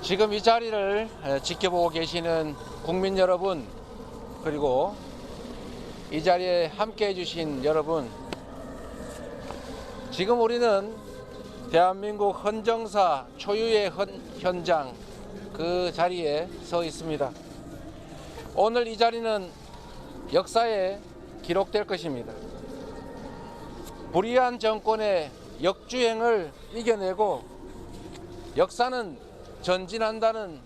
지금 이 자리를 지켜보고 계시는 국민 여러분, 그리고 이 자리에 함께 해주신 여러분, 지금 우리는 대한민국 헌정사 초유의 현장 그 자리에 서 있습니다. 오늘 이 자리는 역사에 기록될 것입니다. 불의한 정권의 역주행을 이겨내고 역사는 전진한다는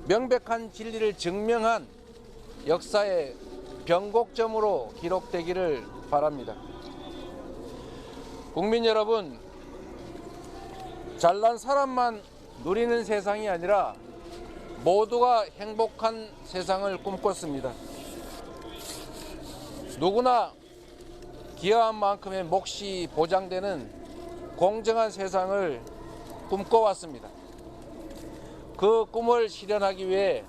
명백한 진리를 증명한 역사의 변곡점으로 기록되기를 바랍니다. 국민 여러분, 잘난 사람만 누리는 세상이 아니라 모두가 행복한 세상을 꿈꿨습니다. 누구나 기여한 만큼의 몫이 보장되는 공정한 세상을 꿈꿔왔습니다. 그 꿈을 실현하기 위해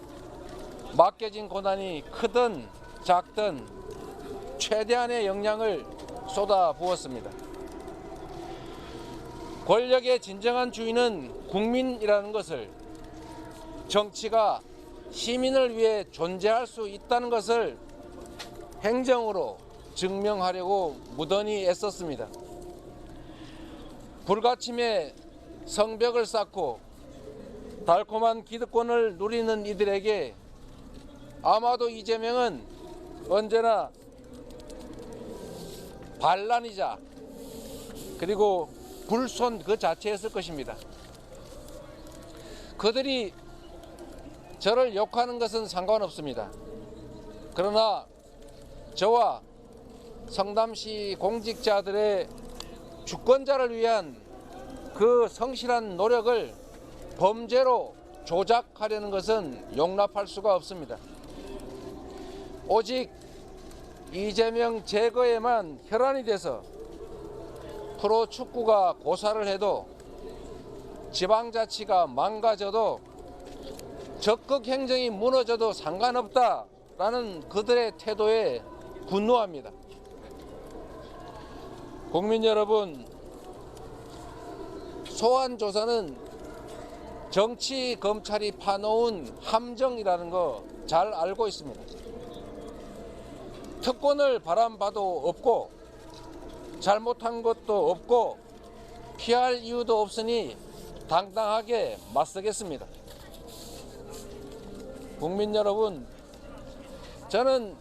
맡겨진 고난이 크든 작든 최대한의 역량을 쏟아부었습니다. 권력의 진정한 주인은 국민이라는 것을, 정치가 시민을 위해 존재할 수 있다는 것을 행정으로 증명하려고 무던히 애썼습니다. 불가침에 성벽을 쌓고 달콤한 기득권을 누리는 이들에게 아마도 이재명은 언제나 반란이자 그리고 불손 그 자체였을 것입니다. 그들이 저를 욕하는 것은 상관없습니다. 그러나 저와 성남시 공직자들의 주권자를 위한 그 성실한 노력을 범죄로 조작하려는 것은 용납할 수가 없습니다. 오직 이재명 제거에만 혈안이 돼서 프로축구가 고사를 해도, 지방자치가 망가져도, 적극 행정이 무너져도 상관없다라는 그들의 태도에 분노합니다. 국민 여러분, 소환조사는 정치 검찰이 파놓은 함정이라는 거 잘 알고 있습니다. 특권을 바람봐도 없고 잘못한 것도 없고 피할 이유도 없으니 당당하게 맞서겠습니다. 국민 여러분, 저는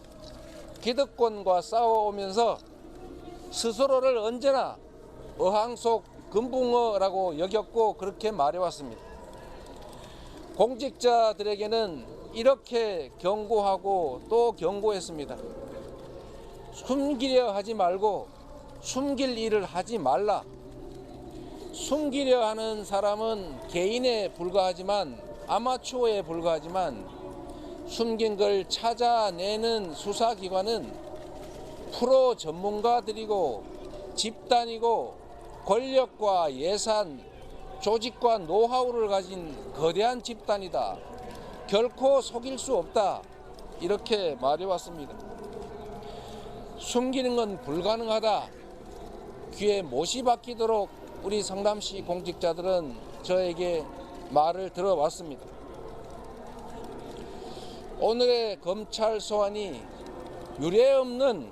기득권과 싸워오면서 스스로를 언제나 어항 속 금붕어라고 여겼고 그렇게 말해왔습니다. 공직자들에게는 이렇게 경고하고 또 경고했습니다. 숨기려 하지 말고 숨길 일을 하지 말라. 숨기려 하는 사람은 개인에 불과하지만, 아마추어에 불과하지만, 숨긴 걸 찾아내는 수사기관은 프로 전문가들이고 집단이고 권력과 예산, 조직과 노하우를 가진 거대한 집단이다. 결코 속일 수 없다. 이렇게 말해왔습니다. 숨기는 건 불가능하다. 귀에 못이 박히도록 우리 성남시 공직자들은 저에게 말을 들어왔습니다. 오늘의 검찰 소환이 유례없는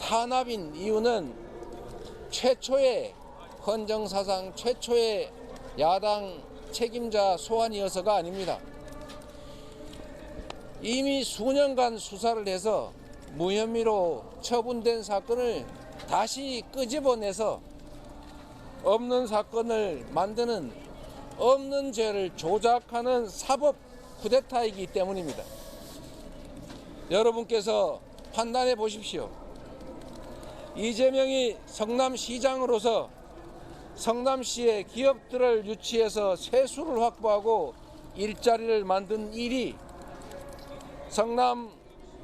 탄압인 이유는 최초의 헌정사상 최초의 야당 책임자 소환이어서가 아닙니다. 이미 수년간 수사를 해서 무혐의로 처분된 사건을 다시 끄집어내서 없는 사건을 만드는, 없는 죄를 조작하는 사법 쿠데타이기 때문입니다. 여러분께서 판단해 보십시오. 이재명이 성남시장으로서 성남시의 기업들을 유치해서 세수를 확보하고 일자리를 만든 일이, 성남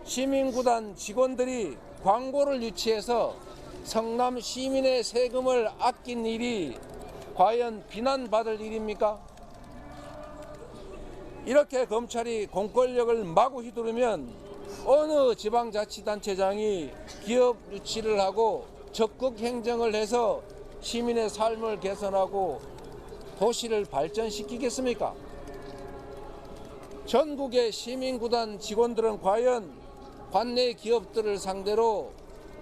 시민구단 직원들이 광고를 유치해서 성남 시민의 세금을 아낀 일이 과연 비난받을 일입니까? 이렇게 검찰이 공권력을 마구 휘두르면 어느 지방자치단체장이 기업 유치를 하고 적극 행정을 해서 시민의 삶을 개선하고 도시를 발전시키겠습니까? 전국의 시민구단 직원들은 과연 관내 기업들을 상대로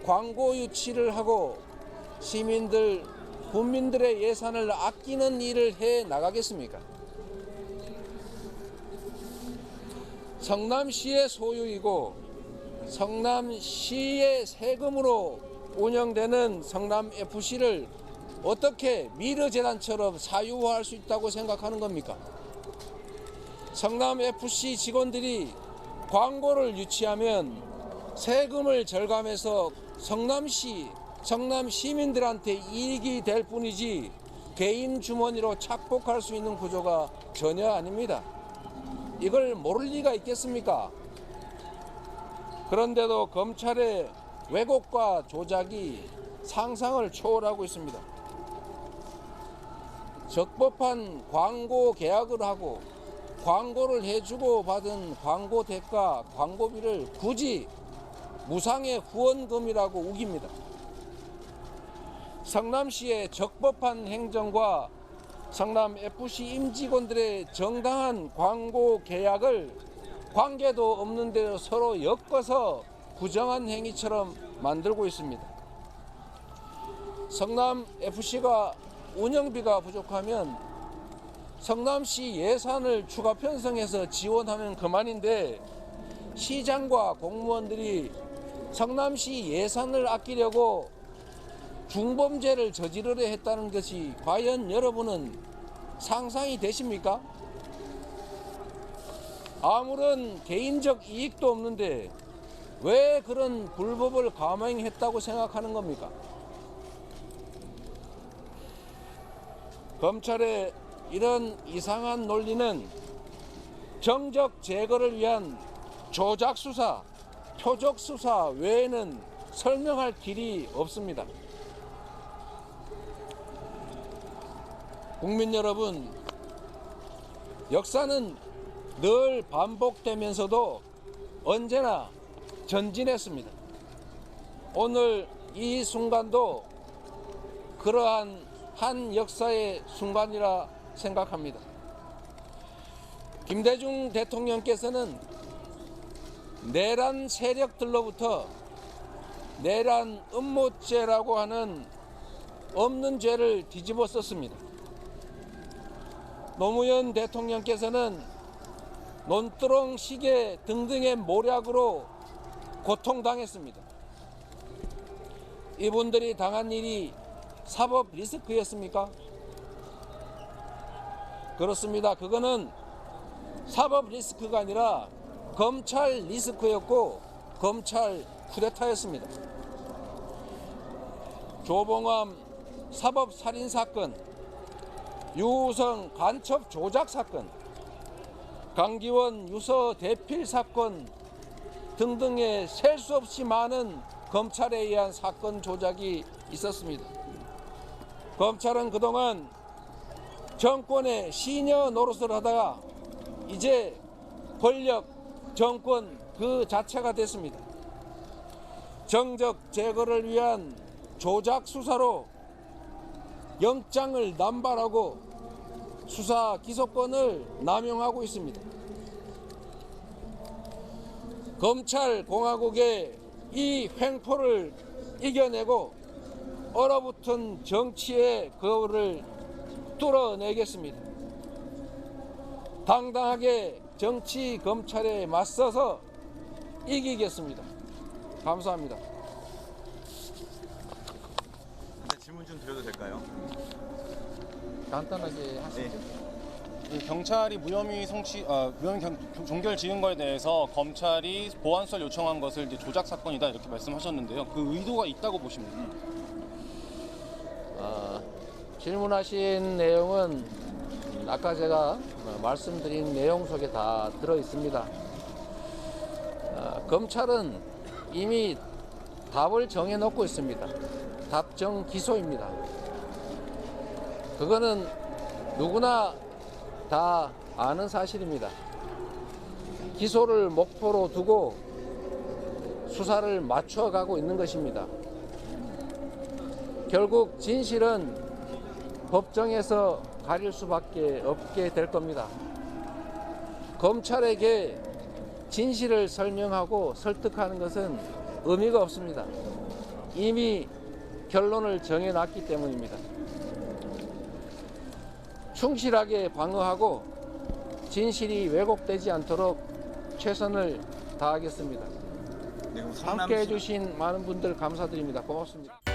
광고 유치를 하고 시민들, 국민들의 예산을 아끼는 일을 해 나가겠습니까? 성남시의 소유이고 성남시의 세금으로 운영되는 성남FC를 어떻게 미르재단처럼 사유화할 수 있다고 생각하는 겁니까? 성남FC 직원들이 광고를 유치하면 세금을 절감해서 성남시, 성남 시민들한테 이익이 될 뿐이지 개인 주머니로 착복할 수 있는 구조가 전혀 아닙니다. 이걸 모를 리가 있겠습니까? 그런데도 검찰의 왜곡과 조작이 상상을 초월하고 있습니다. 적법한 광고 계약을 하고 광고를 해주고 받은 광고 대가, 광고비를 굳이 무상의 후원금이라고 우깁니다. 성남시의 적법한 행정과 성남FC 임직원들의 정당한 광고 계약을 관계도 없는 대로 서로 엮어서 부정한 행위처럼 만들고 있습니다. 성남FC가 운영비가 부족하면 성남시 예산을 추가 편성해서 지원하면 그만인데 시장과 공무원들이 성남시 예산을 아끼려고 중범죄를 저지르려 했다는 것이 과연 여러분은 상상이 되십니까? 아무런 개인적 이익도 없는데 왜 그런 불법을 감행했다고 생각하는 겁니까? 검찰의 이런 이상한 논리는 정적 제거를 위한 조작 수사, 표적 수사 외에는 설명할 길이 없습니다. 국민 여러분, 역사는 늘 반복되면서도 언제나 전진했습니다. 오늘 이 순간도 그러한 한 역사의 순간이라 생각합니다. 김대중 대통령께서는 내란 세력들로부터 내란 음모죄라고 하는 없는 죄를 뒤집어 썼습니다. 노무현 대통령께서는 논두렁 시계 등등의 모략으로 고통당했습니다. 이분들이 당한 일이 사법 리스크였습니까? 그렇습니다. 그거는 사법 리스크가 아니라 검찰 리스크였고 검찰 쿠데타였습니다. 조봉암 사법살인사건, 유우성 간첩 조작 사건, 강기원 유서 대필 사건 등등의 셀 수 없이 많은 검찰에 의한 사건 조작이 있었습니다. 검찰은 그동안 정권의 시녀 노릇을 하다가 이제 권력, 정권 그 자체가 됐습니다. 정적 제거를 위한 조작 수사로 영장을 남발하고 수사 기소권을 남용하고 있습니다. 검찰 공화국의 이 횡포를 이겨내고 얼어붙은 정치의 거울을 뚫어내겠습니다. 당당하게 정치 검찰에 맞서서 이기겠습니다. 감사합니다. 네, 질문 좀 드려도 될까요? 간단하게 하시죠. 네. 경찰이 무혐의 종결 지은 거에 대해서 검찰이 보완수사를 요청한 것을 이제 조작 사건이다 이렇게 말씀하셨는데요. 그 의도가 있다고 보십니까? 질문하신 내용은 아까 제가 말씀드린 내용 속에 다 들어 있습니다. 검찰은 이미 답을 정해놓고 있습니다. 답정 기소입니다. 그거는 누구나 다 아는 사실입니다. 기소를 목표로 두고 수사를 맞춰가고 있는 것입니다. 결국 진실은 법정에서 가릴 수밖에 없게 될 겁니다. 검찰에게 진실을 설명하고 설득하는 것은 의미가 없습니다. 이미 결론을 정해놨기 때문입니다. 충실하게 방어하고 진실이 왜곡되지 않도록 최선을 다하겠습니다. 네, 그럼 함께 해주신 많은 분들 감사드립니다. 고맙습니다.